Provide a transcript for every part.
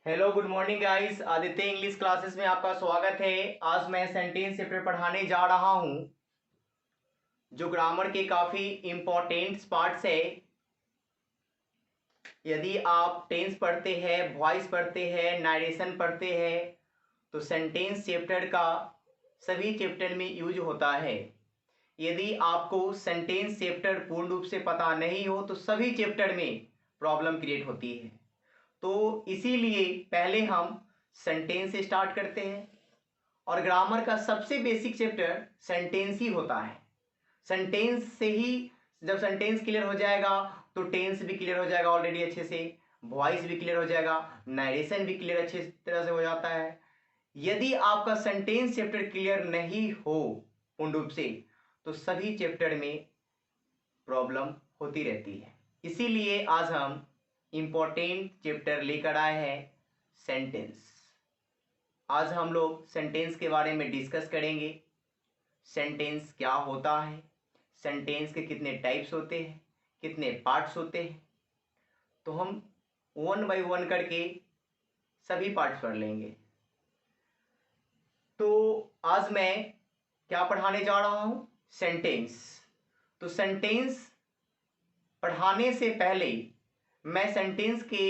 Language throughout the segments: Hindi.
Hello good morning guys. Aditya English classes में आपका स्वागत है। आज मैं सेंटेंस चैप्टर पढ़ाने जा रहा हूं जो ग्रामर के काफ़ी इम्पोर्टेंट पार्ट्स है। यदि आप टेंस पढ़ते हैं, वॉइस पढ़ते हैं, नरेशन पढ़ते हैं तो सेंटेंस चैप्टर का सभी चैप्टर में यूज होता है। यदि आपको सेंटेंस चैप्टर पूर्ण रूप से पता नहीं हो तो सभी चैप्टर में प्रॉब्लम क्रिएट होती है। तो इसीलिए पहले हम सेंटेंस से स्टार्ट करते हैं और ग्रामर का सबसे बेसिक चैप्टर सेंटेंस ही होता है। सेंटेंस से ही जब सेंटेंस क्लियर हो जाएगा तो टेंस भी क्लियर हो जाएगा ऑलरेडी अच्छे से, वॉइस भी क्लियर हो जाएगा, नरेशन भी क्लियर अच्छी तरह से हो जाता है। यदि आपका सेंटेंस चैप्टर क्लियर नहीं हो पूर्ण रूप से तो सभी चैप्टर में प्रॉब्लम होती रहती है। इसीलिए आज हम इंपॉर्टेंट चैप्टर लेकर आए हैं सेंटेंस। आज हम लोग सेंटेंस के बारे में डिस्कस करेंगे। सेंटेंस क्या होता है, सेंटेंस के कितने टाइप्स होते हैं, कितने पार्ट्स होते हैं, तो हम वन बाय वन करके सभी पार्ट्स पढ़ लेंगे। तो आज मैं क्या पढ़ाने जा रहा हूं, सेंटेंस। तो सेंटेंस पढ़ाने से पहले मैं सेंटेंस के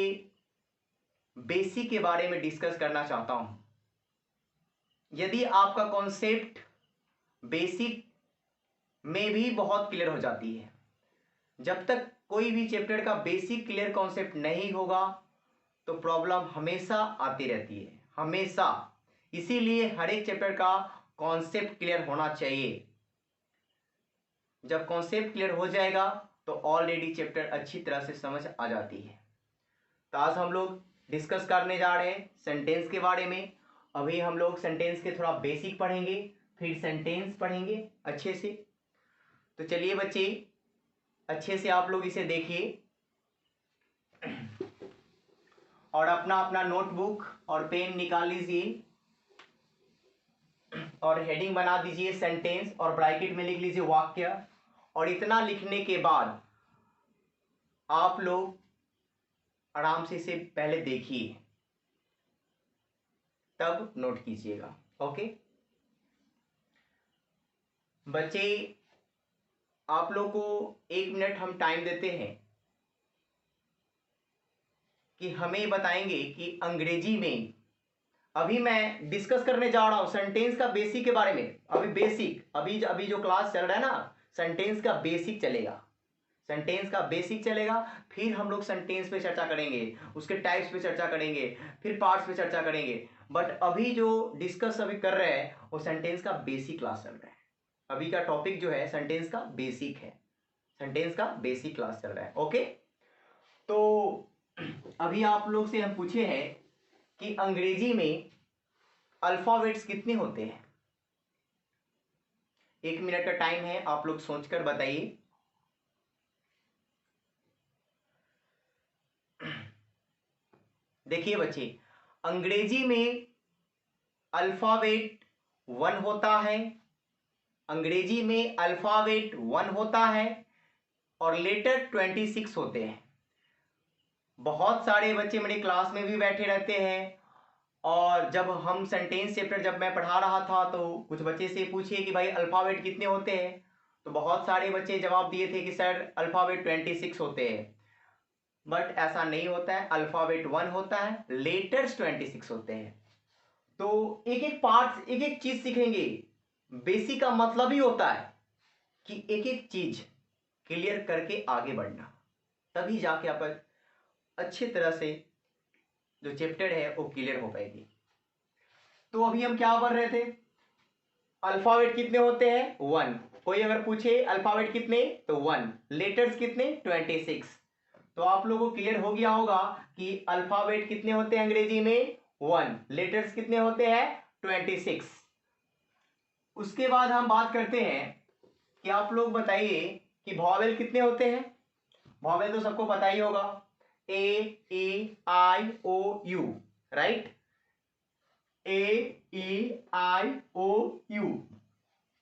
बेसिक के बारे में डिस्कस करना चाहता हूं। यदि आपका कॉन्सेप्ट बेसिक में भी बहुत क्लियर हो जाती है, जब तक कोई भी चैप्टर का बेसिक क्लियर कॉन्सेप्ट नहीं होगा तो प्रॉब्लम हमेशा आती रहती है, हमेशा। इसीलिए हर एक चैप्टर का कॉन्सेप्ट क्लियर होना चाहिए। जब कॉन्सेप्ट क्लियर हो जाएगा तो ऑलरेडी चैप्टर अच्छी तरह से समझ आ जाती है। तो आज हम लोग डिस्कस करने जा रहे हैं सेंटेंस के बारे में। अभी हम लोग सेंटेंस के थोड़ा बेसिक पढ़ेंगे, फिर सेंटेंस पढ़ेंगे अच्छे से। तो चलिए बच्चे, अच्छे से आप लोग इसे देखिए और अपना अपना नोटबुक और पेन निकाल लीजिए और हेडिंग बना दीजिए सेंटेंस और ब्रैकेट में लिख लीजिए वाक्य। और इतना लिखने के बाद आप लोग आराम से इसे पहले देखिए, तब नोट कीजिएगा। ओके बच्चे, आप लोग को 1 मिनट हम टाइम देते हैं कि हमें बताएंगे कि अंग्रेजी में, अभी मैं डिस्कस करने जा रहा हूं सेंटेंस का बेसिक के बारे में। अभी बेसिक, अभी जो क्लास चल रहा है ना, सेंटेंस का बेसिक चलेगा, सेंटेंस का बेसिक चलेगा। फिर हम लोग सेंटेंस पे चर्चा करेंगे, उसके टाइप्स पे चर्चा करेंगे, फिर पार्ट्स पे चर्चा करेंगे। बट अभी जो डिस्कस अभी कर रहे हैं वो सेंटेंस का बेसिक क्लास चल रहा है। अभी का टॉपिक जो है सेंटेंस का बेसिक है, सेंटेंस का बेसिक क्लास चल रहा है। ओके, तो अभी आप लोग से हम पूछे हैं कि अंग्रेजी में अल्फाबेट्स कितने होते हैं। 1 मिनट का टाइम है, आप लोग सोचकर बताइए। देखिए बच्चे, अंग्रेजी में अल्फाबेट 1 होता है, अंग्रेजी में अल्फाबेट 1 होता है और लेटर 26 होते हैं। बहुत सारे बच्चे मेरे क्लास में भी बैठे रहते हैं और जब हम सेंटेंस चैप्टर जब मैं पढ़ा रहा था तो कुछ बच्चे से पूछिए कि भाई अल्फाबेट कितने होते हैं, तो बहुत सारे बच्चे जवाब दिए थे कि सर अल्फाबेट 26 होते हैं। बट ऐसा नहीं होता है, अल्फाबेट 1 होता है, लेटर्स 26 होते हैं। तो एक एक पार्ट, एक एक चीज सीखेंगे। बेसिक का मतलब ही होता है कि एक एक चीज क्लियर करके आगे बढ़ना, तभी जाके आप अच्छी तरह से जो चैप्टर है वो क्लियर हो पाएगी। तो अभी हम क्या पढ़ रहे थे, अल्फाबेट कितने होते हैं 1। कोई अगर पूछे अल्फाबेट कितने तो 1, लेटर्स कितने 26। तो आप लोगों को क्लियर हो गया होगा कि अल्फाबेट कितने होते हैं अंग्रेजी में 1, लेटर्स कितने होते हैं 26। उसके बाद हम बात करते हैं कि आप लोग बताइए कि वॉवेल कितने होते हैं। वॉवेल तो सबको पता ही होगा, A E I O U, right, A E I O U.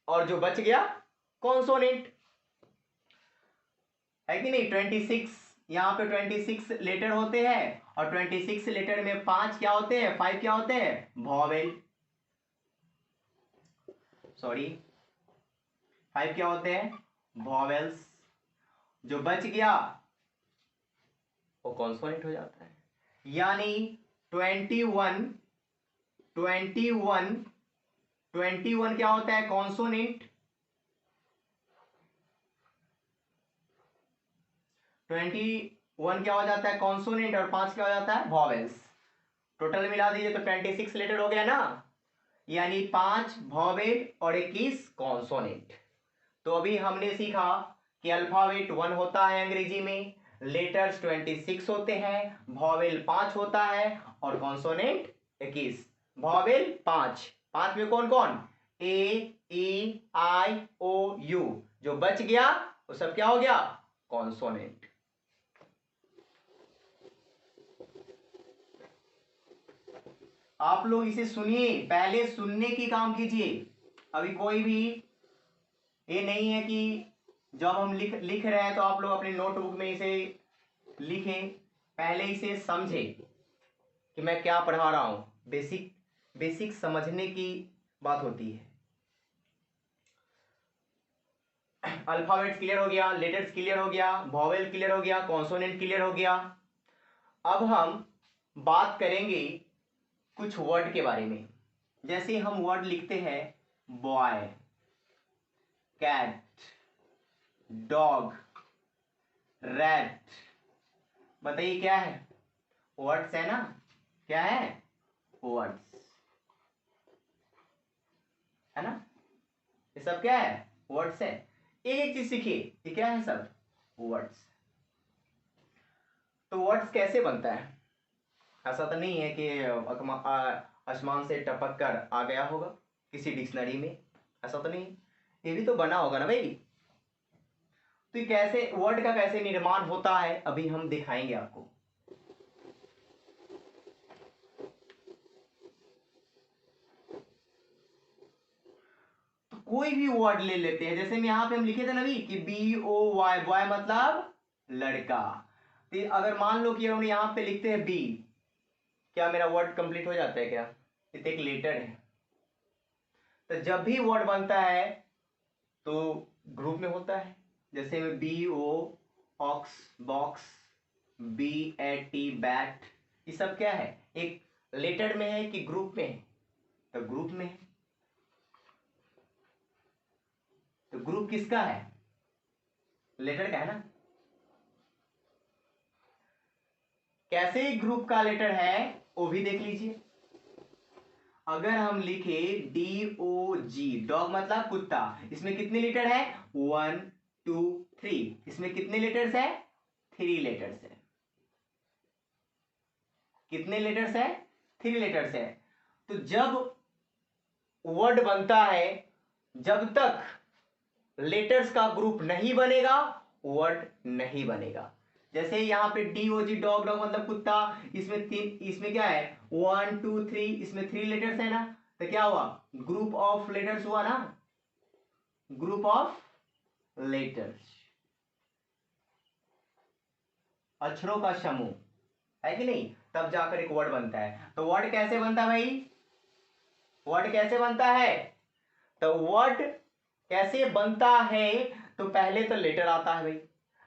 और जो बच गया कॉन्सोनेंट, है कि नहीं, 26 यहाँ पे 26 लेटर होते हैं और 26 लेटर में 5 क्या होते हैं, 5 क्या होते हैं, वॉवेल, सॉरी 5 क्या होते हैं, वॉवेल्स। जो बच गया वो कॉन्सोनेंट हो जाता है। यानी 21 क्या होता है, कॉन्सोनेंट। 21 क्या हो जाता है, कॉन्सोनेंट, और 5 क्या हो जाता है, वॉवेल्स। टोटल मिला दीजिए तो 26 लेटर हो गया ना, यानी 5 वॉवेल और 21 कॉन्सोनेंट। तो अभी हमने सीखा कि अल्फाबेट 1 होता है अंग्रेजी में, लेटर्स 26 होते हैं, वॉवेल 5 होता है और कॉन्सोनेंट 21। वॉवेल 5 में कौन कौन, ए, ई, आई, ओ, यू। जो बच गया वो सब क्या हो गया, कॉन्सोनेंट। आप लोग इसे सुनिए, पहले सुनने की काम कीजिए। अभी कोई भी ये नहीं है कि जब हम लिख रहे हैं तो आप लोग अपने नोटबुक में इसे लिखें, पहले इसे समझें कि मैं क्या पढ़ा रहा हूं। बेसिक समझने की बात होती है। अल्फाबेट क्लियर हो गया, लेटर्स क्लियर हो गया, वॉवेल क्लियर हो गया, कॉन्सोनेंट क्लियर हो गया। अब हम बात करेंगे कुछ वर्ड के बारे में। जैसे हम वर्ड लिखते हैं बॉय, कैट, डॉग, रैट। बताइए क्या है, वर्ड्स है ना, क्या है, वर्ड्स है ना, ये सब क्या है, वर्ड्स है। एक एक चीज सीखिए, ये क्या है, सब वर्ड्स। तो वर्ड्स कैसे बनता है, ऐसा तो नहीं है कि आसमान से टपक कर आ गया होगा किसी डिक्शनरी में, ऐसा तो नहीं, ये भी तो बना होगा ना भाई। तो ये कैसे वर्ड का कैसे निर्माण होता है अभी हम दिखाएंगे आपको। तो कोई भी वर्ड ले लेते हैं, जैसे मैं यहाँ पे हम लिखे थे ना भी कि BOY, बॉय मतलब लड़का। तो अगर मान लो कि हम यहाँ पे लिखते हैं बी, क्या मेरा वर्ड कंप्लीट हो जाता है क्या, ये तो एक लेटर है। तो जब भी वर्ड बनता है तो ग्रुप में होता है, जैसे में BO, ox, box, BAT, bat. ये सब क्या है, एक लेटर में है कि ग्रुप में है, तो ग्रुप में है। तो ग्रुप किसका है, लेटर का है ना। कैसे ग्रुप का लेटर है वो भी देख लीजिए। अगर हम लिखे DOG, डॉग मतलब कुत्ता, इसमें कितने लेटर है, 1 2 3। इसमें कितने लेटर्स है, 3 लेटर्स है। कितने लेटर्स है, 3 लेटर्स है। तो जब वर्ड बनता है, जब तक लेटर्स का ग्रुप नहीं बनेगा वर्ड नहीं बनेगा। जैसे यहाँ पे DOG, डॉग, डॉग मतलब कुत्ता, इसमें क्या है 1 2 3, इसमें 3 लेटर्स है ना, तो क्या हुआ, ग्रुप ऑफ लेटर्स हुआ ना, ग्रुप ऑफ लेटर्स, अक्षरों का समूह है कि नहीं, तब जाकर एक वर्ड बनता है। तो वर्ड कैसे बनता है भाई, वर्ड कैसे बनता है, तो वर्ड कैसे बनता है, तो पहले तो लेटर आता है भाई,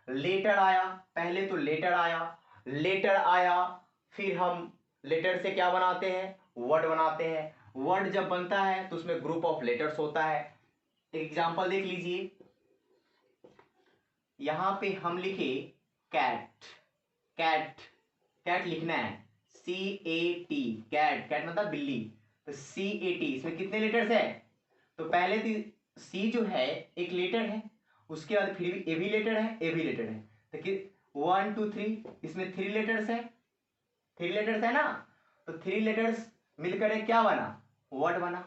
लेटर आया, पहले तो लेटर आया, लेटर आया, फिर हम लेटर से क्या बनाते हैं, वर्ड बनाते हैं। वर्ड जब बनता है तो उसमें ग्रुप ऑफ लेटर्स होता है। एग्जांपल देख लीजिए, यहां पे हम लिखे कैट, कैट, कैट लिखना है CAT, कैट, कैट मतलब बिल्ली, तो CAT, इसमें कितने लेटर्स है, तो पहले तो सी जो है एक लेटर है, उसके बाद फिर भी ए भी लेटर है, ए भी लेटर है, तो कि 1 2 3, इसमें 3 लेटर्स है, 3 लेटर्स है ना, तो 3 लेटर्स मिलकर एक क्या बना, वर्ड बना।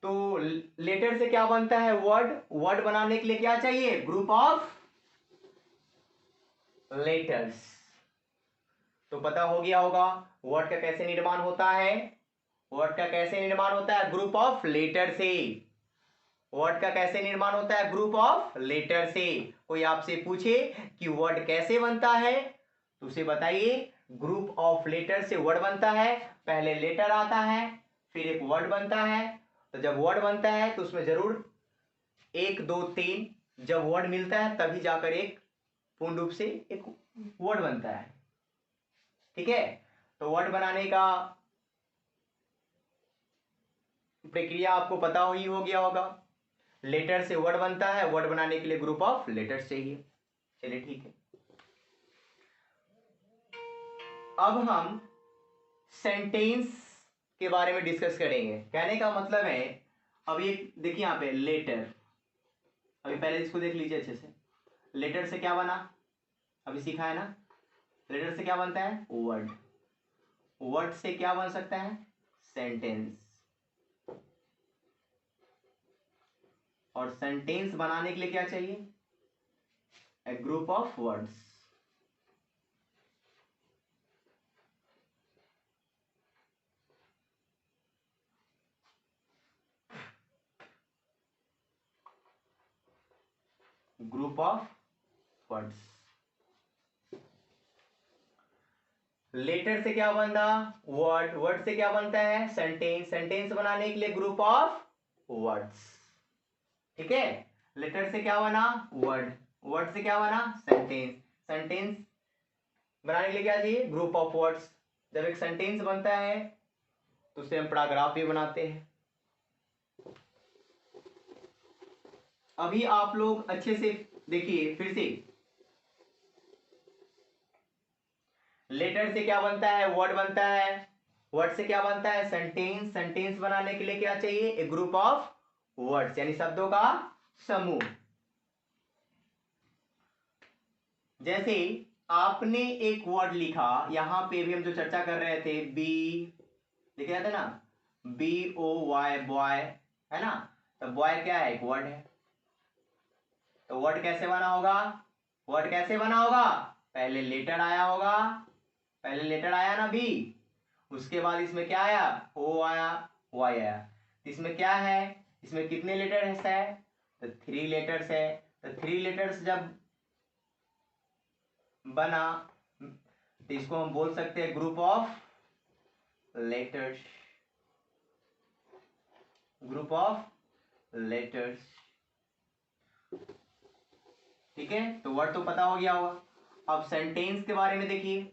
तो लेटर से क्या बनता है, वर्ड, वर्ड बनाने के लिए क्या चाहिए, ग्रुप ऑफ लेटर्स। तो पता हो गया होगा वर्ड का कैसे निर्माण होता है, वर्ड का कैसे निर्माण होता है, ग्रुप ऑफ लेटर से। वर्ड का कैसे निर्माण होता है? ग्रुप ऑफ लेटर से। कोई आपसे पूछे कि वर्ड कैसे बनता है तो उसे बताइए ग्रुप ऑफ लेटर से वर्ड बनता है। पहले लेटर आता है फिर एक वर्ड बनता है। तो जब वर्ड बनता है तो उसमें जरूर 1 2 3 जब वर्ड मिलता है तभी जाकर एक पूर्ण रूप से एक वर्ड बनता है। ठीक है, तो वर्ड बनाने का प्रक्रिया आपको पता ही हो गया होगा। लेटर से वर्ड बनता है, वर्ड बनाने के लिए ग्रुप ऑफ लेटर्स चाहिए। चलिए ठीक है, अब हम सेंटेंस के बारे में डिस्कस करेंगे। कहने का मतलब है, अब ये देखिए यहाँ पे लेटर, अभी पहले इसको देख लीजिए अच्छे से। लेटर से क्या बना, अभी सीखा है ना। लेटर से क्या बनता है? वर्ड। वर्ड से क्या बन सकता है? सेंटेंस। और सेंटेंस बनाने के लिए क्या चाहिए? A group of words. Group of words. Letter से क्या बनता? वर्ड। वर्ड से क्या बनता है? सेंटेंस। सेंटेंस बनाने के लिए ग्रुप ऑफ वर्ड्स। ठीक है, लेटर से क्या बना? वर्ड। वर्ड से क्या बना? सेंटेंस। सेंटेंस बनाने के लिए क्या चाहिए? Group of words. जब एक सेंटेंस बनता है तो उसे हम पैराग्राफ भी बनाते हैं। अभी आप लोग अच्छे से देखिए फिर से। लेटर से क्या बनता है? वर्ड बनता है। वर्ड से क्या बनता है? सेंटेंस। सेंटेंस बनाने के लिए क्या चाहिए? एक ग्रुप ऑफ वर्ड्स, यानी शब्दों का समूह। जैसे आपने एक वर्ड लिखा, यहां पे भी हम जो चर्चा कर रहे थे, बी लिखे जाते ना, BOY बॉय, है ना। तो बॉय क्या है? एक वर्ड है। तो वर्ड कैसे बना होगा? वर्ड कैसे बना होगा? पहले लेटर आया होगा, पहले लेटर आया ना बी, उसके बाद इसमें क्या आया? ओ आया, वाई आया। इसमें क्या है? इसमें कितने लेटर्स है? तो 3 लेटर्स है। तो 3 लेटर्स जब बना तो इसको हम बोल सकते हैं group of letters. Group of letters. ठीक है, तो वर्ड तो पता हो गया होगा। अब सेंटेंस के बारे में देखिए।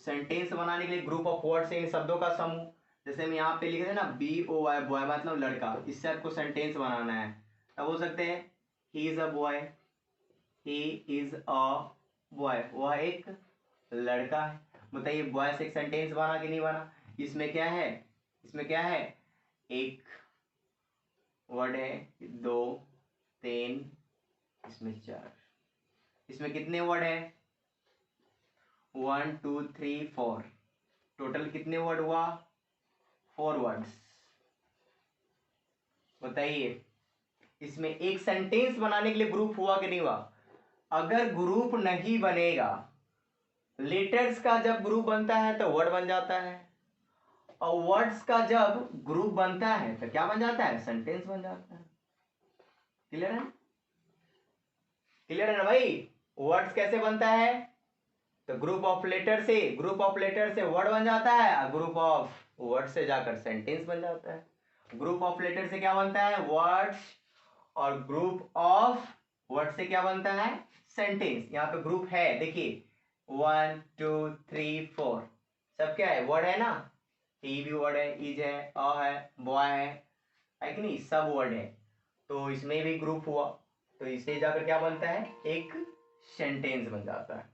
सेंटेंस बनाने के लिए ग्रुप ऑफ वर्ड से इन शब्दों का समूह। जैसे हम यहाँ पे लिखे थे ना, BOY बॉय मतलब लड़का, इससे आपको सेंटेंस बनाना है। तब बोल सकते हैं he is a boy, he is a boy, वह एक लड़का है। बताइए बॉय से एक सेंटेंस बना कि नहीं बना? इसमें क्या है? इसमें क्या है? एक वर्ड है, 2 3, इसमें 4। इसमें कितने वर्ड है? 1 2 3 4। टोटल कितने वर्ड हुआ? 4 वर्ड्स। बताइए इसमें एक सेंटेंस बनाने के लिए ग्रुप हुआ कि नहीं हुआ? अगर ग्रुप नहीं बनेगा, लेटर्स का जब ग्रुप बनता है तो वर्ड बन जाता है, और वर्ड्स का जब ग्रुप बनता है तो क्या बन जाता है? सेंटेंस बन जाता है। क्लियर है? क्लियर है ना भाई? वर्ड्स कैसे बनता है? तो ग्रुप ऑफ लेटर से, ग्रुप ऑफ लेटर से वर्ड बन जाता है, और ग्रुप ऑफ वर्ड से जाकर सेंटेंस बन जाता है। ग्रुप ऑफ लेटर से क्या बनता है? वर्ड्स। और ग्रुप ऑफ वर्ड से क्या बनता है? सेंटेंस। यहाँ पे ग्रुप है देखिए, 1 2 3 4, सब क्या है? वर्ड है ना। ई भी वर्ड है, इज है, अ है, बॉय है कि नहीं? सब वर्ड है। तो इसमें भी ग्रुप हुआ, तो इससे जाकर क्या बनता है? एक सेंटेंस बन जाता है।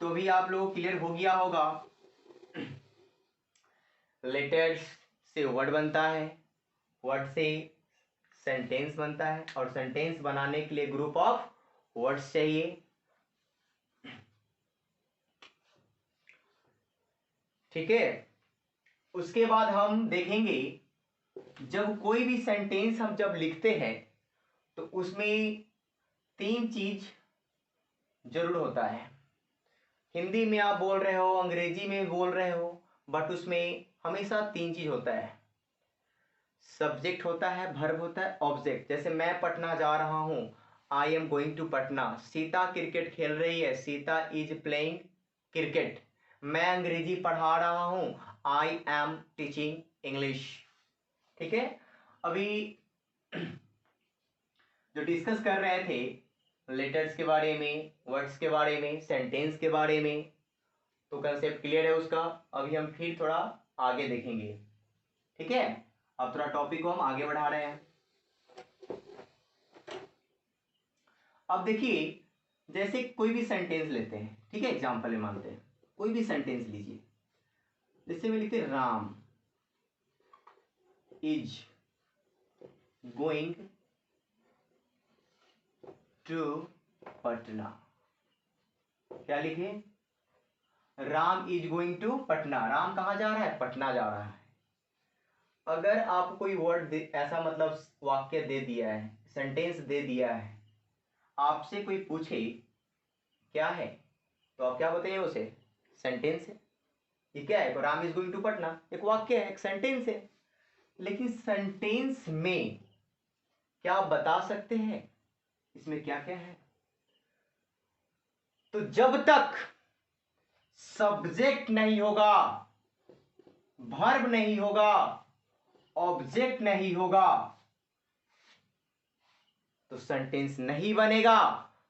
तो भी आप लोगों को क्लियर हो गया होगा। लेटर्स से वर्ड बनता है, वर्ड से सेंटेंस बनता है, और सेंटेंस बनाने के लिए ग्रुप ऑफ वर्ड्स चाहिए। ठीक है, उसके बाद हम देखेंगे जब कोई भी सेंटेंस हम जब लिखते हैं तो उसमें 3 चीज जरूर होता है। हिंदी में आप बोल रहे हो, अंग्रेजी में बोल रहे हो, बट उसमें हमेशा 3 चीज होता है, सब्जेक्ट होता है, वर्ब होता है, ऑब्जेक्ट। जैसे मैं पटना जा रहा हूँ, I am going to Patna. Sita cricket खेल रही है, सीता इज प्लेइंग क्रिकेट। मैं अंग्रेजी पढ़ा रहा हूँ, आई एम टीचिंग इंग्लिश। ठीक है, अभी जो डिस्कस कर रहे थे लेटर्स के बारे में, वर्ड्स के बारे में, सेंटेंस के बारे में, तो कंसेप्ट क्लियर है उसका। अभी हम फिर थोड़ा आगे देखेंगे। ठीक है, अब थोड़ा टॉपिक को हम आगे बढ़ा रहे हैं। अब देखिए, जैसे कोई भी सेंटेंस लेते हैं, ठीक है, एग्जांपल में मानते हैं, कोई भी सेंटेंस लीजिए। जैसे में लिखते हैं Ram is going to Patna. क्या लिखे? Ram is going to Patna. Ram कहाँ जा रहा है? पटना जा रहा है। अगर आप कोई वर्ड ऐसा मतलब वाक्य दे दिया है, सेंटेंस दे दिया है, आपसे कोई पूछे क्या है, तो आप क्या बताइए उसे? सेंटेंस है। ये क्या है? Ram is going to Patna एक वाक्य है, एक सेंटेंस है। लेकिन सेंटेंस में क्या आप बता सकते हैं इसमें क्या क्या है? तो जब तक सब्जेक्ट नहीं होगा, वर्ब नहीं होगा, ऑब्जेक्ट नहीं होगा, तो सेंटेंस नहीं बनेगा।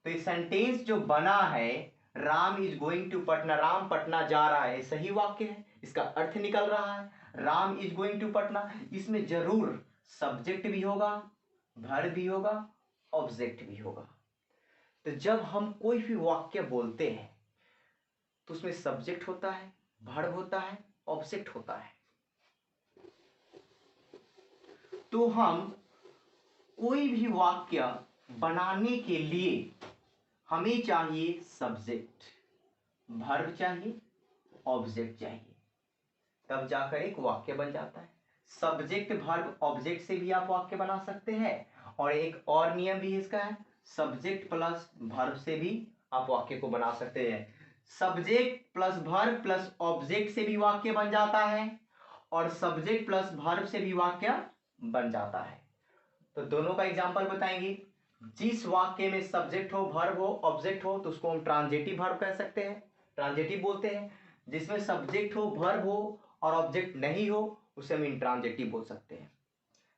तो ये सेंटेंस जो बना है, Ram is going to Patna, Ram Patna जा रहा है, सही वाक्य है, इसका अर्थ निकल रहा है, Ram is going to Patna. इसमें जरूर सब्जेक्ट भी होगा, वर्ब भी होगा, ऑब्जेक्ट भी होगा। तो जब हम कोई भी वाक्य बोलते हैं तो उसमें सब्जेक्ट होता है, वर्ब होता है, ऑब्जेक्ट होता है। तो हम कोई भी वाक्य बनाने के लिए हमें चाहिए सब्जेक्ट, वर्ब चाहिए, ऑब्जेक्ट चाहिए, तब जाकर एक वाक्य बन जाता है। सब्जेक्ट वर्ब ऑब्जेक्ट से भी आप वाक्य बना सकते हैं, और एक और नियम भी इसका है, सब्जेक्ट प्लस वर्ब से भी आप वाक्य को बना सकते हैं। Subject plus verb plus object से भी वाक्य बन जाता है, और सब्जेक्ट प्लस वर्ब से भी वाक्य बन जाता है। तो दोनों का एग्जांपल बताएंगे। जिस वाक्य में सब्जेक्ट हो, वर्ब हो, ऑब्जेक्ट हो, तो उसको हम ट्रांजिटिव वर्ब कह सकते हैं, ट्रांजिटिव बोलते हैं। जिसमें सब्जेक्ट हो, वर्ब हो और ऑब्जेक्ट नहीं हो, उसे हम इंट्रांजिटिव बोल सकते हैं।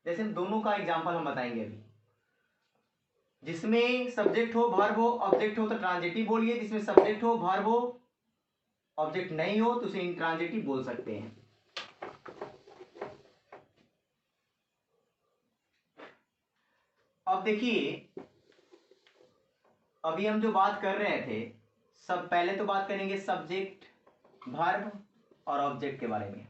जैसे दोनों का एग्जांपल हम बताएंगे अभी। जिसमें सब्जेक्ट हो, वर्ब हो, ऑब्जेक्ट हो तो ट्रांजिटिव बोलिए, जिसमें सब्जेक्ट हो, वर्ब हो, ऑब्जेक्ट नहीं हो तो उसे इंट्रांजिटिव बोल सकते हैं। अब देखिए, अभी हम जो बात कर रहे थे, सब पहले तो बात करेंगे सब्जेक्ट, वर्ब और ऑब्जेक्ट के बारे में।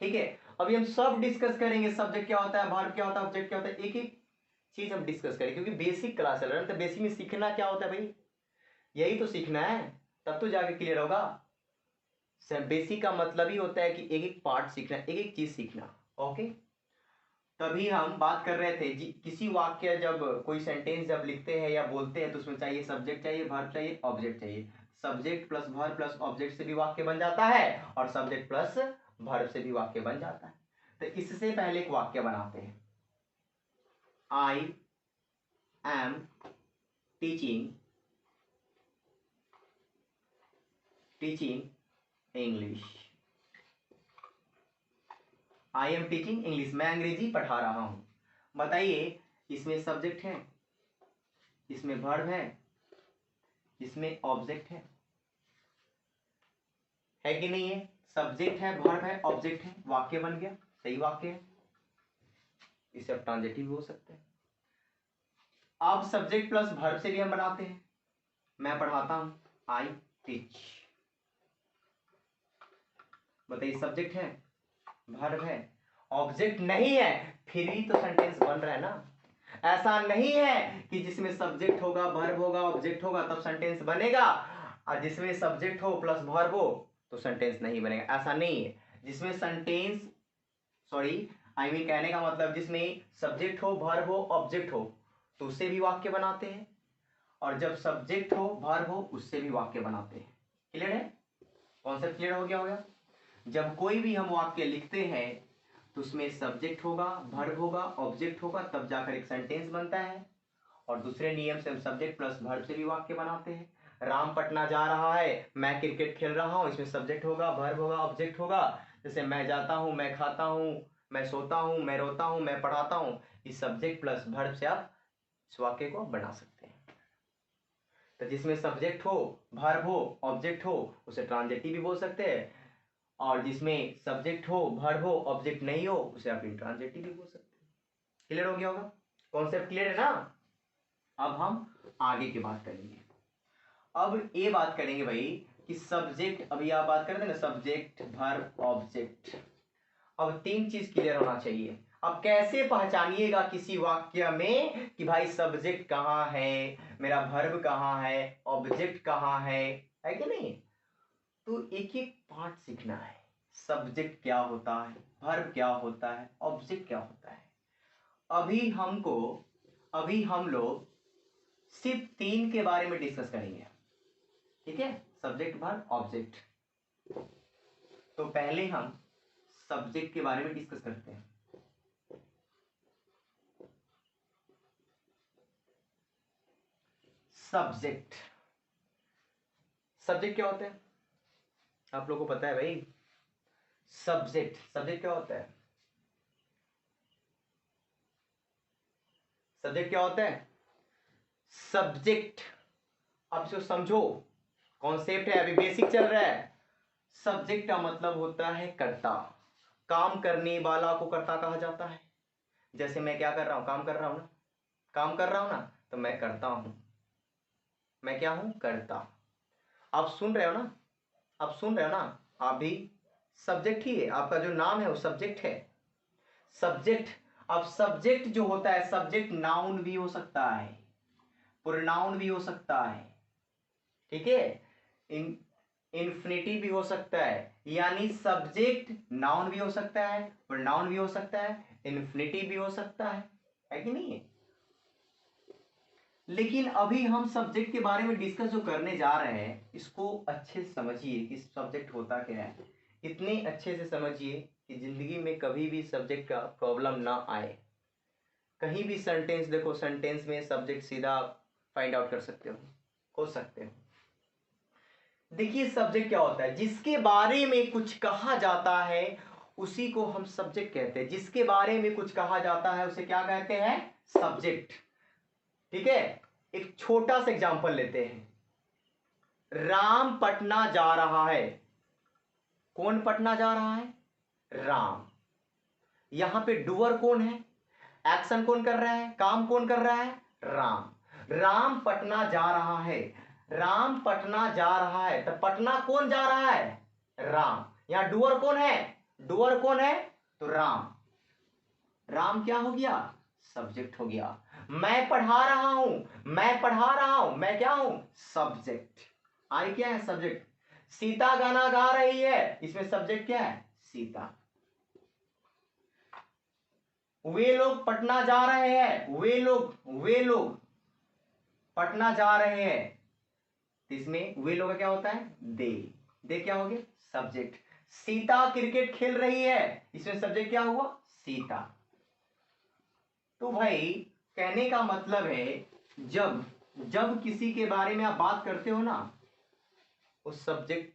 ठीक है, अभी हम सब डिस्कस करेंगे, सब्जेक्ट क्या होता है, वर्ब क्या होता है, ऑब्जेक्ट क्या होता है, एक एक चीज हम डिस्कस करेंगे, क्योंकि बेसिक क्लास चल रहा है। तो बेसिक में सीखना क्या होता है भाई, यही तो सीखना है, तब तो जाके क्लियर होगा। बेसिक का मतलब ही होता है कि एक एक पार्ट सीखना, एक एक चीज सीखना। ओके, तभी हम बात कर रहे थे किसी वाक्य, जब कोई सेंटेंस जब लिखते हैं या बोलते हैं तो उसमें चाहिए सब्जेक्ट चाहिए, वर्ब चाहिए, ऑब्जेक्ट चाहिए। Subject plus verb plus object से भी वाक्य बन जाता है, और सब्जेक्ट प्लस वर्ब से भी वाक्य बन जाता है। तो इससे पहले एक वाक्य बनाते हैं, I am teaching English. I am teaching English, मैं अंग्रेजी पढ़ा रहा हूं। बताइए, इसमें सब्जेक्ट है, इसमें वर्ब है, इसमें ऑब्जेक्ट है कि नहीं है? सब्जेक्ट है, वर्ब है, ऑब्जेक्ट है, वाक्य बन गया, सही वाक्य है। इसे अब ट्रांजिटिव हो सकते हैं। अब सब्जेक्ट प्लस वर्ब से भी हम बनाते हैं, मैं पढ़ाता हूं, आई टीच। बताइए, सब्जेक्ट है, वर्ब है, ऑब्जेक्ट नहीं है, फिर भी तो सेंटेंस बन रहा है ना। ऐसा नहीं है कि जिसमें सब्जेक्ट होगा, वर्ब होगा, ऑब्जेक्ट होगा तब सेंटेंस बनेगा, और जिसमें सब्जेक्ट हो प्लस वर्ब हो तो सेंटेंस नहीं बनेगा, ऐसा नहीं है। जिसमें सेंटेंस, सॉरी आई मीन कहने का मतलब, जिसमें सब्जेक्ट हो, वर्ब हो, ऑब्जेक्ट हो तो उससे भी वाक्य बनाते हैं, और जब सब्जेक्ट हो, वर्ब हो, उससे भी वाक्य बनाते हैं। क्लियर है? कॉन्सेप्ट क्लियर हो गया होगा? जब कोई भी हम वाक्य लिखते हैं तो उसमें सब्जेक्ट होगा, वर्ब होगा, ऑब्जेक्ट होगा, तब जाकर एक सेंटेंस बनता है। और दूसरे नियम से हम सब्जेक्ट प्लस वर्ब से भी वाक्य बनाते हैं। राम पटना जा रहा है, मैं क्रिकेट खेल रहा हूँ, इसमें सब्जेक्ट होगा, वर्ब होगा, ऑब्जेक्ट होगा। जैसे मैं जाता हूँ, मैं खाता हूँ, मैं सोता हूँ, मैं रोता हूँ, मैं पढ़ाता हूँ, इस सब्जेक्ट प्लस वर्ब से आप इस वाक्य को बना सकते हैं। तो जिसमें सब्जेक्ट हो, वर्ब हो, ऑब्जेक्ट हो, उसे ट्रांजिटिव भी बोल सकते हैं। और जिसमें सब्जेक्ट हो, वर्ब हो, ऑब्जेक्ट नहीं हो, उसे आप इंट्रांजिटिव भी बोल सकते हैं। क्लियर हो गया होगा? कॉन्सेप्ट क्लियर है ना? अब हम आगे की बात करेंगे। अब ये बात करेंगे भाई कि सब्जेक्ट, अभी आप बात करते हैं ना सब्जेक्ट, वर्ब, ऑब्जेक्ट। अब तीन चीज क्लियर होना चाहिए। अब कैसे पहचानिएगा किसी वाक्य में कि भाई सब्जेक्ट कहाँ है, मेरा वर्ब कहाँ है, ऑब्जेक्ट कहाँ है कि नहीं? तो एक एक पार्ट सीखना है। सब्जेक्ट क्या होता है, वर्ब क्या होता है, ऑब्जेक्ट क्या होता है। अभी हम लोग सिर्फ तीन के बारे में डिस्कस करेंगे, ठीक है? Subject, verb, object. तो पहले हम सब्जेक्ट के बारे में डिस्कस करते हैं। सब्जेक्ट क्या होता है? आप लोगों को पता है भाई? सब्जेक्ट क्या होता है? सब्जेक्ट क्या होता है? सब्जेक्ट, आप इसको समझो, कॉन्सेप्ट है, अभी बेसिक चल रहा है। सब्जेक्ट का मतलब होता है कर्ता। काम करने वाला को कर्ता कहा जाता है। जैसे मैं क्या कर रहा हूं, काम कर रहा हूं ना, तो मैं करता हूं। मैं क्या हूं? कर्ता। आप सुन रहे हो ना? आप भी सब्जेक्ट ही है। आपका जो नाम है वो सब्जेक्ट है। सब्जेक्ट, अब सब्जेक्ट जो होता है, सब्जेक्ट नाउन भी हो सकता है, प्रोनाउन भी हो सकता है, ठीक है? इन्फिनिटिव भी हो सकता है। यानी सब्जेक्ट नाउन भी हो सकता है, प्रोनाउन भी हो सकता है, इन्फिनिटिव भी हो सकता है कि नहीं है? लेकिन अभी हम सब्जेक्ट के बारे में डिस्कस जो करने जा रहे हैं, इसको अच्छे से समझिए कि सब्जेक्ट होता क्या है। इतने अच्छे से समझिए कि जिंदगी में कभी भी सब्जेक्ट का प्रॉब्लम ना आए। कहीं भी सेंटेंस देखो, सेंटेंस में सब्जेक्ट सीधा फाइंड आउट कर सकते हो, खोज सकते हो। देखिए सब्जेक्ट क्या होता है? जिसके बारे में कुछ कहा जाता है उसी को हम सब्जेक्ट कहते हैं। जिसके बारे में कुछ कहा जाता है उसे क्या कहते हैं? सब्जेक्ट। ठीक है? एक छोटा सा एग्जांपल लेते हैं। राम पटना जा रहा है। कौन पटना जा रहा है? राम। यहां पे डूअर कौन है? एक्शन कौन कर रहा है? काम कौन कर रहा है? राम। राम पटना जा रहा है। राम पटना जा रहा है, तो पटना कौन जा रहा है? राम। यहां डूअर कौन है? डूअर कौन है? तो राम। राम क्या हो गया? सब्जेक्ट हो गया। मैं पढ़ा रहा हूं, मैं क्या हूं? सब्जेक्ट। आई क्या है? सब्जेक्ट। सीता गाना गा रही है, इसमें सब्जेक्ट क्या है? सीता। वे लोग पटना जा रहे हैं, वे लोग पटना जा रहे हैं, इसमें वे लोग का क्या होता है? दे क्या हो गया? सब्जेक्ट। सीता क्रिकेट खेल रही है, इसमें सब्जेक्ट क्या हुआ? सीता। तो भाई कहने का मतलब है, जब किसी के बारे में आप बात करते हो ना, उस सब्जेक्ट,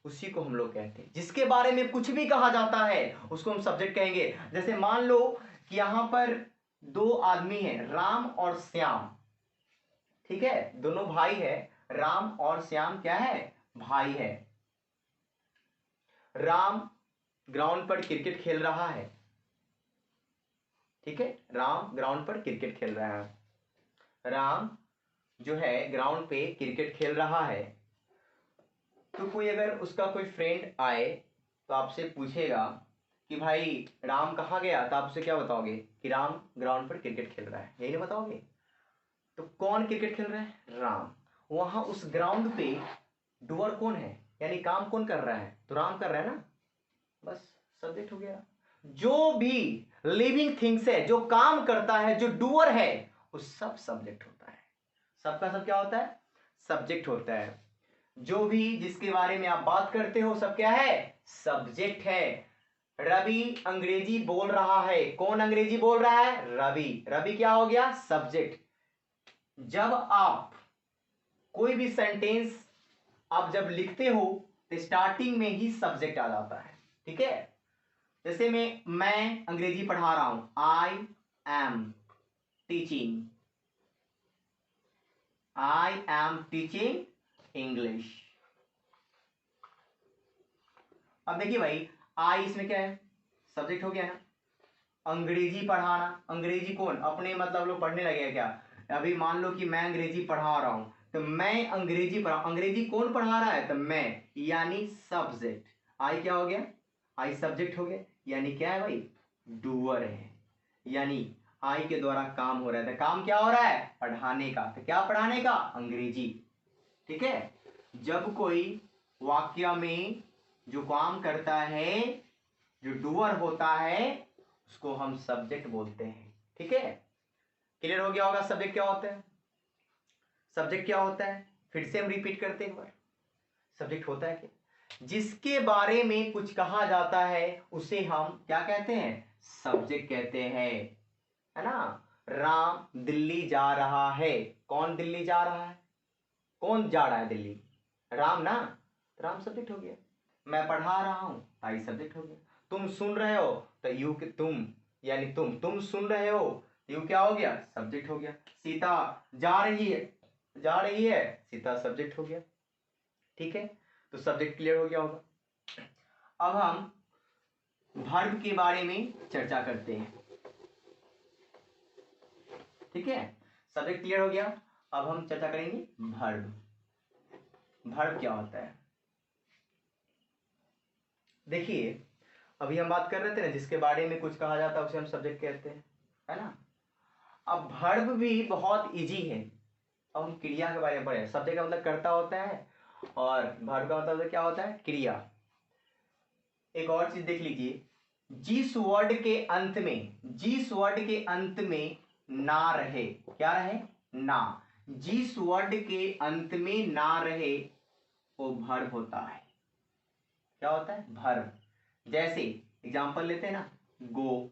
उसी को हम लोग कहते हैं। जिसके बारे में कुछ भी कहा जाता है उसको हम सब्जेक्ट कहेंगे। जैसे मान लो कि यहां पर दो आदमी हैं, राम और श्याम, ठीक है? दोनों भाई है। राम और श्याम क्या है? भाई है। राम ग्राउंड पर क्रिकेट खेल रहा है, ठीक है? राम ग्राउंड पर क्रिकेट खेल रहा है। राम जो है ग्राउंड पे क्रिकेट खेल रहा है। तो कोई अगर उसका कोई फ्रेंड आए तो आपसे पूछेगा कि भाई राम कहाँ गया, तो आप उसे क्या बताओगे? कि राम ग्राउंड पर क्रिकेट खेल रहा है, यही नहीं बताओगे? तो कौन क्रिकेट खेल रहा है? राम। वहां उस ग्राउंड पे डूअर कौन है, यानी काम कौन कर रहा है? तो राम कर रहा है ना, बस सब्जेक्ट हो गया। जो भी लिविंग थिंग्स है, जो काम करता है, जो डूअर है, वो सब सब्जेक्ट होता है। सबका सब क्या होता है? सब्जेक्ट होता है। जो भी जिसके बारे में आप बात करते हो सब क्या है? सब्जेक्ट है। रवि अंग्रेजी बोल रहा है। कौन अंग्रेजी बोल रहा है? रवि। रवि क्या हो गया? सब्जेक्ट। जब आप कोई भी सेंटेंस आप जब लिखते हो तो स्टार्टिंग में ही सब्जेक्ट आ जाता है। ठीक है, जैसे मैं अंग्रेजी पढ़ा रहा हूं, I am teaching, I am teaching English. अब देखिए भाई, आई इसमें क्या है? सब्जेक्ट हो गया ना। अंग्रेजी पढ़ाना, अंग्रेजी कौन? अपने मतलब लोग पढ़ने लगे क्या? अभी मान लो कि मैं अंग्रेजी पढ़ा रहा हूं, तो मैं अंग्रेजी पढ़ा, अंग्रेजी कौन पढ़ा रहा है? तो मैं, यानी सब्जेक्ट। आई क्या हो गया? आई सब्जेक्ट हो गया, यानी क्या है भाई? डूअर है, यानी आई के द्वारा काम हो रहा है। तो काम क्या हो रहा है? पढ़ाने का। तो क्या पढ़ाने का? अंग्रेजी। ठीक है, जब कोई वाक्य में जो काम करता है, जो डूअर होता है, उसको हम सब्जेक्ट बोलते हैं। ठीक है, क्लियर हो गया होगा सब्जेक्ट क्या होता है? सब्जेक्ट क्या होता है? फिर से हम रिपीट करते हैं एक बार। सब्जेक्ट होता है क्या? जिसके बारे में कुछ कहा जाता है उसे हम क्या कहते हैं? सब्जेक्ट कहते हैं, है ना। राम दिल्ली जा रहा है। कौन दिल्ली जा रहा है? कौन जा रहा है दिल्ली? राम ना। राम सब्जेक्ट हो गया। मैं पढ़ा रहा हूं, आई सब्जेक्ट हो गया। तुम सुन रहे हो, तो यू के तुम, यानी तुम सुन रहे हो, यू क्या हो गया? सब्जेक्ट हो गया। सीता जा रही है, जा रही है, सीता सब्जेक्ट हो गया। ठीक है, तो सब्जेक्ट क्लियर हो गया होगा। अब हम वर्ब के बारे में चर्चा करते हैं। ठीक है, सब्जेक्ट क्लियर हो गया। अब हम चर्चा करेंगे वर्ब। वर्ब क्या होता है? देखिए, अभी हम बात कर रहे थे ना, जिसके बारे में कुछ कहा जाता है उसे हम सब्जेक्ट कहते हैं, है ना। अब वर्ब भी बहुत इजी है। अब हम क्रिया के बारे में पढ़े। सब्जेक्ट का मतलब कर्ता होता है, और वर्ब का मतलब क्या होता है? क्रिया। एक और चीज देख लीजिए, जिस वर्ड के अंत में, जिस वर्ड के अंत में ना रहे, क्या रहे? ना। जिस वर्ड के अंत में ना रहे वो वर्ब होता है। क्या होता है? वर्ब। जैसे एग्जांपल लेते हैं ना, go,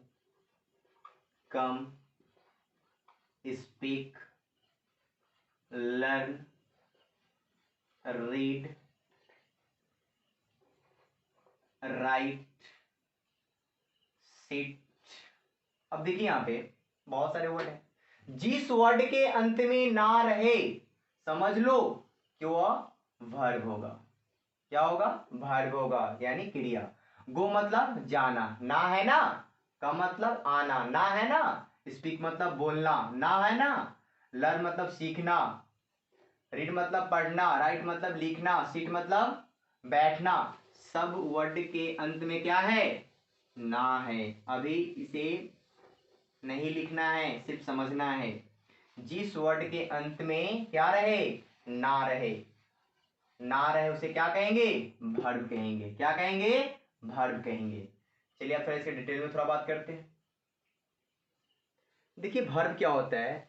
come, speak, learn, read, write, sit. अब देखिए यहां पे बहुत सारे वर्ड हैं। जिस वर्ड के अंत में ना रहे, समझ लो कि वह वर्ब होगा। क्या होगा? वर्ब होगा, यानी क्रिया। गो मतलब जाना, ना है ना। का मतलब आना, ना है ना। स्पीक मतलब बोलना, ना है ना। लर्न मतलब सीखना। रीड मतलब पढ़ना। राइट मतलब लिखना। सीट मतलब बैठना। सब वर्ड के अंत में क्या है? ना है। अभी इसे नहीं लिखना है, सिर्फ समझना है। जिस वर्ड के अंत में क्या रहे? ना रहे। ना रहे उसे क्या कहेंगे? वर्ब कहेंगे। क्या कहेंगे? वर्ब कहेंगे। चलिए अब थोड़ा इसके डिटेल में थोड़ा बात करते हैं। देखिए वर्ब क्या होता है।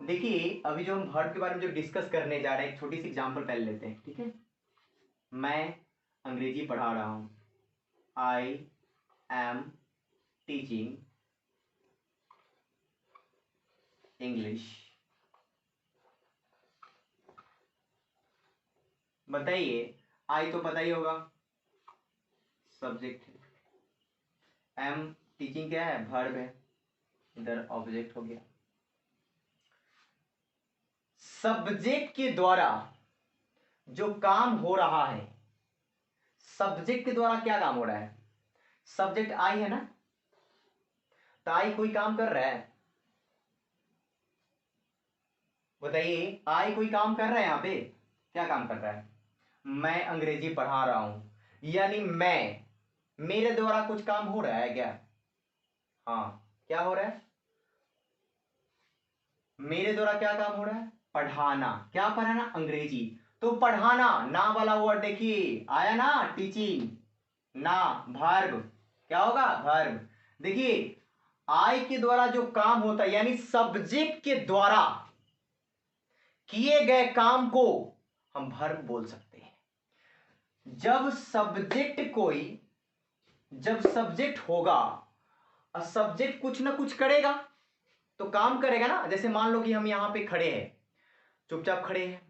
देखिए अभी जो हम वर्ब के बारे में जो डिस्कस करने जा रहे हैं, एक छोटी सी एग्जांपल पहले लेते हैं। ठीक है, मैं अंग्रेजी पढ़ा रहा हूं, आई एम टीचिंग इंग्लिश। बताइए, आई तो पता ही होगा, सब्जेक्ट है। एम टीचिंग क्या है? वर्ब है, इधर ऑब्जेक्ट हो गया। सब्जेक्ट के द्वारा जो काम हो रहा है, सब्जेक्ट के द्वारा क्या काम हो रहा है? सब्जेक्ट आई है ना, तो आई कोई काम कर रहा है? बताइए, आई कोई काम कर रहा है? यहां पे क्या काम कर रहा है? मैं अंग्रेजी पढ़ा रहा हूं, यानी मैं, मेरे द्वारा कुछ काम हो रहा है क्या? हाँ, क्या हो रहा है? मेरे द्वारा क्या काम हो रहा है? पढ़ाना। क्या पढ़ाना? अंग्रेजी। तो पढ़ाना, ना वाला वर्ड देखिए आया ना, टीचिंग, ना, वर्ब। क्या होगा? वर्ब। देखिए, आई के द्वारा जो काम होता है, यानी सब्जेक्ट के द्वारा किए गए काम को हम वर्ब बोल सकते हैं। जब सब्जेक्ट होगा और सब्जेक्ट कुछ ना कुछ करेगा तो काम करेगा ना। जैसे मान लो कि हम यहां पे खड़े हैं, चुपचाप खड़े हैं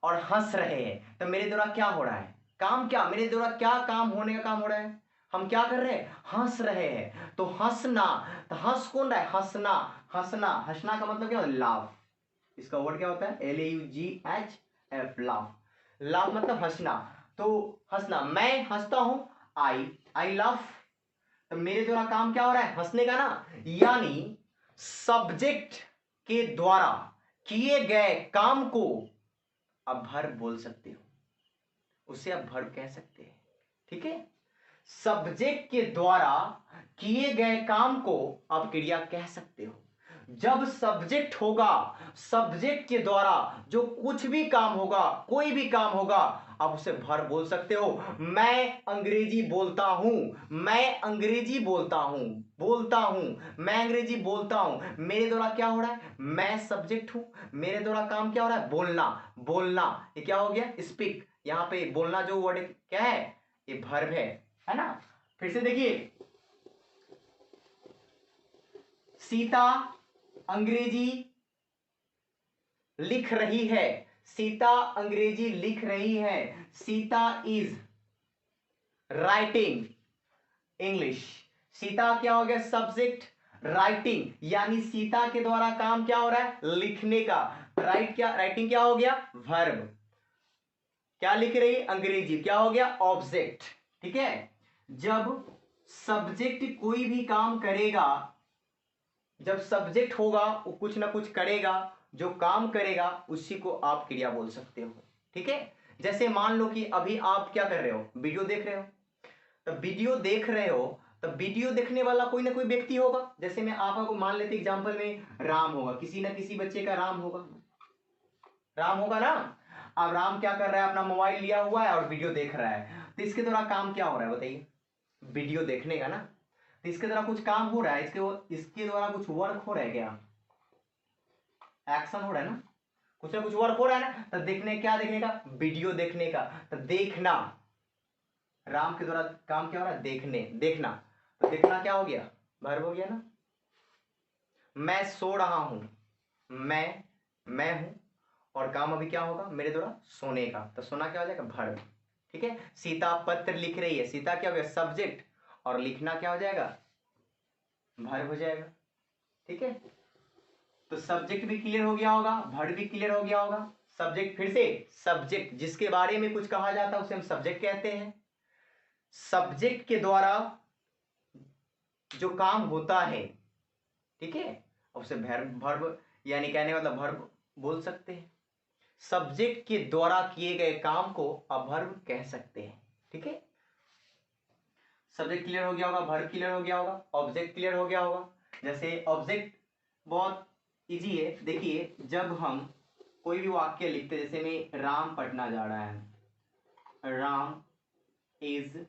और हंस रहे हैं, तो मेरे द्वारा क्या हो रहा है, काम क्या, मेरे द्वारा क्या काम होने का काम हो रहा है, हम क्या कर रहे हैं, हंस रहे हैं। तो हंसना, तो हंस कौन रहा है, हंसना। हंसना का मतलब क्या होता है, लाफ। इसका वर्ड क्या होता है, LAUGHF, लाफ। लाफ मतलब हंसना। तो हंसना, मैं हंसता हूं, आई लाफ। तो मेरे द्वारा काम क्या हो रहा है, हंसने का ना। यानी सब्जेक्ट के द्वारा किए गए काम को आप वर्ब बोल सकते हो, उसे आप वर्ब कह सकते हैं। ठीक है, सब्जेक्ट के द्वारा किए गए काम को आप क्रिया कह सकते हो। जब सब्जेक्ट होगा, सब्जेक्ट के द्वारा जो कुछ भी काम होगा, कोई भी काम होगा, आप उसे वर्ब बोल सकते हो। मैं अंग्रेजी बोलता हूं, मैं अंग्रेजी बोलता हूं, मैं अंग्रेजी बोलता हूं। मेरे द्वारा क्या हो रहा है, मैं सब्जेक्ट हूं, मेरे द्वारा काम क्या हो रहा है, बोलना। ये क्या हो गया, स्पीक। यहां पे बोलना जो वर्ड क्या है, ये वर्ब है ना। फिर से देखिए, सीता अंग्रेजी लिख रही है, सीता अंग्रेजी लिख रही है। Sita is writing English. Sita क्या हो गया, सब्जेक्ट, राइटिंग, यानी सीता के द्वारा काम क्या हो रहा है, लिखने का। राइटिंग क्या हो गया, वर्ब। क्या लिख रही, अंग्रेजी, क्या हो गया, ऑब्जेक्ट। ठीक है, जब सब्जेक्ट कोई भी काम करेगा, जब सब्जेक्ट होगा वो कुछ ना कुछ करेगा, जो काम करेगा उसी को आप क्रिया बोल सकते हो। ठीक है, जैसे मान लो कि अभी आप क्या कर रहे हो, वीडियो देख रहे हो। तो वीडियो देख रहे हो, तो वीडियो देखने वाला कोई ना कोई व्यक्ति होगा। जैसे मैं आपको मान लेते एग्जांपल में राम होगा, किसी ना किसी बच्चे का राम होगा ना। अब राम क्या कर रहा है, अपना मोबाइल लिया हुआ है और वीडियो देख रहा है। तो इसके द्वारा काम क्या हो रहा है बताइए, वीडियो देखने का ना। तो इसके द्वारा कुछ काम हो रहा है, इसके द्वारा कुछ वर्क हो रहा है, क्या एक्शन हो रहा है ना, कुछ ना कुछ वर्क हो रहा है ना। तो देखने का, वीडियो देखने का। तो देखना, राम के द्वारा काम क्या हो रहा है, देखना। तो देखना क्या हो गया, वर्ब हो गया ना। मैं सो रहा हूं, मैं हूं, और काम अभी क्या होगा, मेरे द्वारा सोने का। तो सोना क्या हो जाएगा, वर्ब। ठीक है, सीता पत्र लिख रही है, सीता क्या हो गया, सब्जेक्ट, और लिखना क्या हो जाएगा, वर्ब हो जाएगा। ठीक है, तो सब्जेक्ट भी क्लियर हो गया होगा, वर्ब भी क्लियर हो गया होगा। सब्जेक्ट, फिर से सब्जेक्ट जिसके बारे में कुछ कहा जाता है उसे हम सब्जेक्ट कहते हैं। सब्जेक्ट के द्वारा जो काम होता है, ठीक है, उसे वर्ब, यानी कहने मतलब वर्ब बोल सकते हैं। सब्जेक्ट के द्वारा किए गए काम को आप वर्ब कह सकते हैं। ठीक है, सब्जेक्ट क्लियर हो गया होगा, वर्ब क्लियर हो गया होगा, ऑब्जेक्ट क्लियर हो गया होगा। जैसे ऑब्जेक्ट बहुत इजी है, देखिए जब हम कोई भी वाक्य लिखते, जैसे में राम पटना जा रहा है, Ram is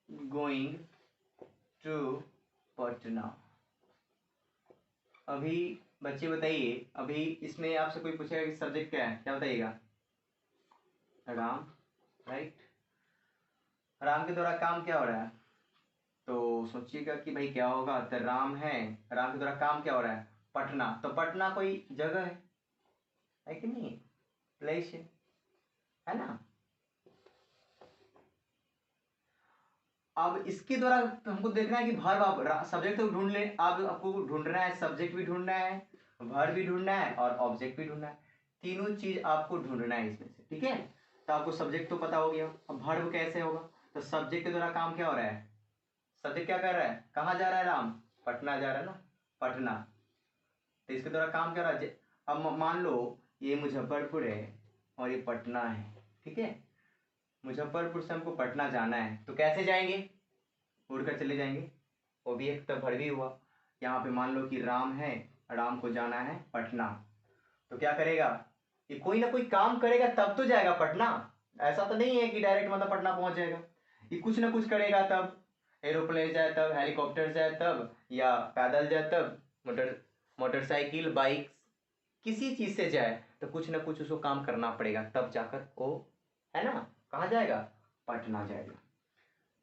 going to Patna. अभी बच्चे बताइए, अभी इसमें आपसे कोई पूछेगा कि सब्जेक्ट क्या है, क्या बताइएगा, राम, राइट। राम के द्वारा काम क्या हो रहा है, तो सोचिएगा कि भाई क्या होगा, तो राम है, राम के द्वारा काम क्या हो रहा है, पटना। तो पटना कोई जगह है कि नहीं, प्लेस है ना। अब इसके द्वारा हमको देखना है कि वर्ब, आप सब्जेक्ट तो ढूंढ ले, आप आपको ढूंढना है, सब्जेक्ट भी ढूंढना है, वर्ब भी ढूंढना है, और ऑब्जेक्ट भी ढूंढना है। तीनों चीज आपको ढूंढना है इसमें से। ठीक है, तो आपको सब्जेक्ट तो पता हो गया, अब वर्ब कैसे होगा, तो सब्जेक्ट के द्वारा काम क्या हो रहा है, सब्जेक्ट क्या कर रहा है, कहाँ जा रहा है राम, पटना जा रहा है ना, पटना। तो इसके द्वारा काम क्या हो रहा है, अब मान लो ये मुजफ्फरपुर है और ये पटना है। ठीक है, मुजफ्फरपुर से हमको पटना जाना है, तो कैसे जाएंगे, उड़कर चले जाएंगे, वो भी एक तो भर भी हुआ। यहाँ पे मान लो कि राम है, राम को जाना है पटना, तो क्या करेगा, ये कोई ना कोई काम करेगा तब तो जाएगा पटना। ऐसा तो नहीं है कि डायरेक्ट मतलब पटना पहुंच जाएगा, ये कुछ ना कुछ करेगा तब, एरोप्लेन जाए तब, हेलीकॉप्टर जाए तब, या पैदल जाए तब, मोटरसाइकिल, बाइक, किसी चीज से जाए तो कुछ ना कुछ उसको काम करना पड़ेगा, तब जाकर वो है ना कहाँ जाएगा, पटना जाएगा।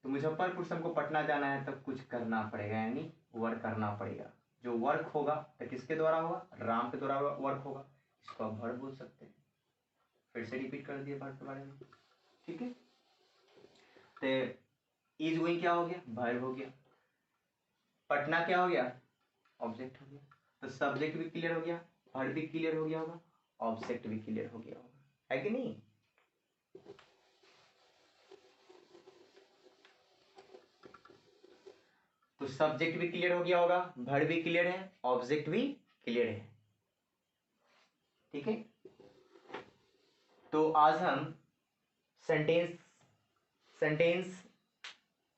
तो मुजफ्फरपुर से हमको पटना जाना है तब कुछ करना पड़ेगा, यानी वर्क करना पड़ेगा। जो वर्क होगा तो किसके द्वारा होगा, राम के द्वारा वर्क होगा। इसको आप वर्ब बोल सकते हैं। फिर से रिपीट कर दिए वर्ब के बारे में, ठीक है। तो इज गोइंग क्या हो गया, वर्ब हो गया। पटना क्या हो गया, ऑब्जेक्ट हो गया। तो सब्जेक्ट भी क्लियर हो गया, वर्ब भी क्लियर हो गया होगा, ऑब्जेक्ट भी क्लियर हो गया होगा, है कि नहीं। तो सब्जेक्ट भी क्लियर हो गया होगा, वर्ब भी क्लियर है, ऑब्जेक्ट भी क्लियर है, ठीक है। तो आज हम सेंटेंस सेंटेंस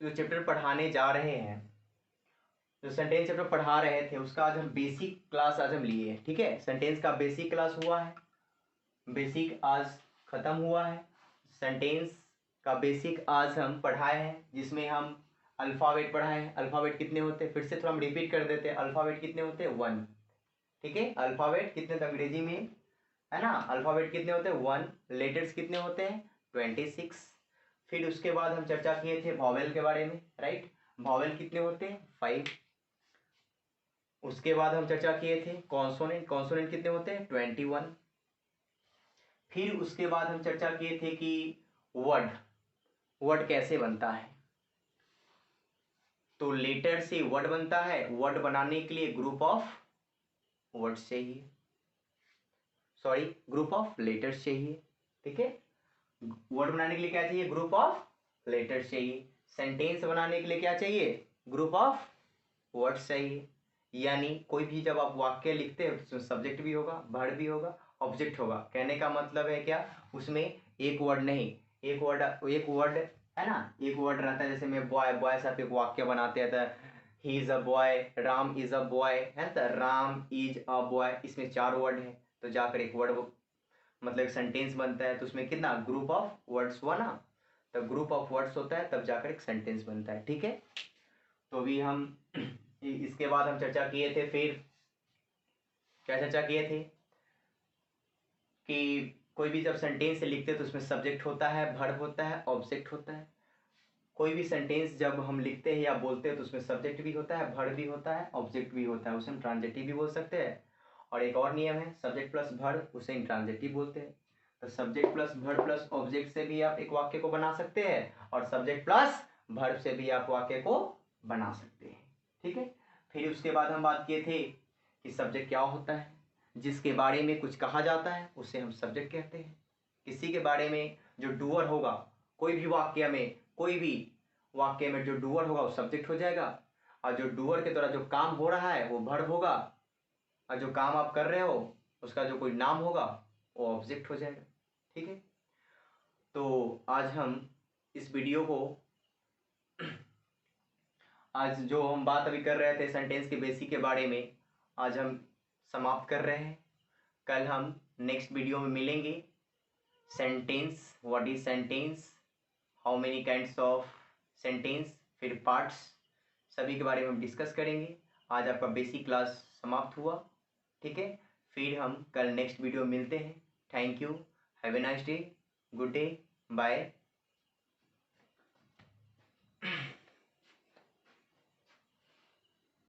जो चैप्टर पढ़ाने जा रहे हैं, जो सेंटेंस चैप्टर पढ़ा रहे थे उसका आज हम बेसिक क्लास आज हम लिए हैं, ठीक है। सेंटेंस का बेसिक क्लास हुआ है, बेसिक आज खत्म हुआ है। सेंटेंस का बेसिक आज हम पढ़ाए हैं, जिसमें हम अल्फ़ाबेट पढ़ाए हैं। अल्फ़ाबेट कितने होते हैं, फिर से थोड़ा हम रिपीट कर देते हैं। अल्फ़ाबेट कितने होते हैं, 1, ठीक है। अल्फ़ाबेट कितने होते हैं अंग्रेजी में, है ना। अल्फ़ाबेट कितने होते हैं, 1। लेटर्स कितने होते हैं, 26। फिर उसके बाद हम चर्चा किए थे वॉवेल के बारे में, राइट। वॉवेल कितने होते हैं, 5। उसके बाद हम चर्चा किए थे कॉन्सोनेंट, कॉन्सोनेंट कितने होते हैं, 21। फिर उसके बाद हम चर्चा किए थे कि वर्ड, वर्ड कैसे बनता है। तो लेटर से वर्ड बनता है, वर्ड बनाने के लिए ग्रुप ऑफ वर्ड्स चाहिए, सॉरी ग्रुप ऑफ लेटर्स चाहिए, ठीक है। वर्ड बनाने के लिए क्या चाहिए, ग्रुप ऑफ लेटर्स चाहिए। सेंटेंस बनाने के लिए क्या चाहिए, ग्रुप ऑफ वर्ड्स चाहिए। यानी कोई भी जब आप वाक्य लिखते हो तो उसमें सब्जेक्ट भी होगा, वर्ब भी होगा, ऑब्जेक्ट होगा। कहने का मतलब है क्या, उसमें एक वर्ड नहीं, एक वर्ड है ना, एक वर्ड रहता है। जैसे मैं बॉय, बॉय से आप एक वाक्य बनाते हैं तो he is a boy, Ram is a boy, है तो राम इज अ बॉय, इसमें 4 वर्ड है तो जाकर एक वर्ड मतलब एक सेंटेंस बनता है। तो उसमें कितना, ग्रुप ऑफ वर्ड्स हुआ ना, तो ग्रुप ऑफ वर्ड्स होता है तब जाकर एक सेंटेंस बनता है, ठीक है। तो अभी हम इसके बाद हम चर्चा किए थे, फिर क्या चर्चा किए थे कि कोई भी जब सेंटेंस से लिखते हैं तो उसमें सब्जेक्ट होता है, वर्ब होता है, ऑब्जेक्ट होता है। कोई भी सेंटेंस जब हम लिखते हैं या बोलते हैं तो उसमें सब्जेक्ट भी होता है, वर्ब भी होता है, ऑब्जेक्ट भी होता है। उसे हम ट्रांजिटिव भी बोल सकते हैं। और एक और नियम है, सब्जेक्ट प्लस वर्ब, उसे इंट्रांजिटिव बोलते हैं। तो subject plus verb plus object से भी आप एक वाक्य को बना सकते हैं, और सब्जेक्ट प्लस वर्ब से भी आप वाक्य को बना सकते हैं, ठीक है। फिर उसके बाद हम बात किए थे कि सब्जेक्ट क्या होता है, जिसके बारे में कुछ कहा जाता है उसे हम सब्जेक्ट कहते हैं। किसी के बारे में जो डूअर होगा, कोई भी वाक्य में, कोई भी वाक्य में जो डूअर होगा वो सब्जेक्ट हो जाएगा, और जो डूअर के द्वारा जो काम हो रहा है वो वर्ब होगा, और जो काम आप कर रहे हो उसका जो कोई नाम होगा वो ऑब्जेक्ट हो जाएगा, ठीक है। तो आज हम इस वीडियो को, आज जो हम बात अभी कर रहे थे सेंटेंस के बेसिक के बारे में, आज हम समाप्त कर रहे हैं। कल हम नेक्स्ट वीडियो में मिलेंगे। Sentence, what is sentence, how many kinds of sentence, फिर पार्ट्स, सभी के बारे में हम डिस्कस करेंगे। आज आपका बेसिक क्लास समाप्त हुआ, ठीक है। फिर हम कल नेक्स्ट वीडियो में मिलते हैं। Thank you, have a nice day, good day, bye.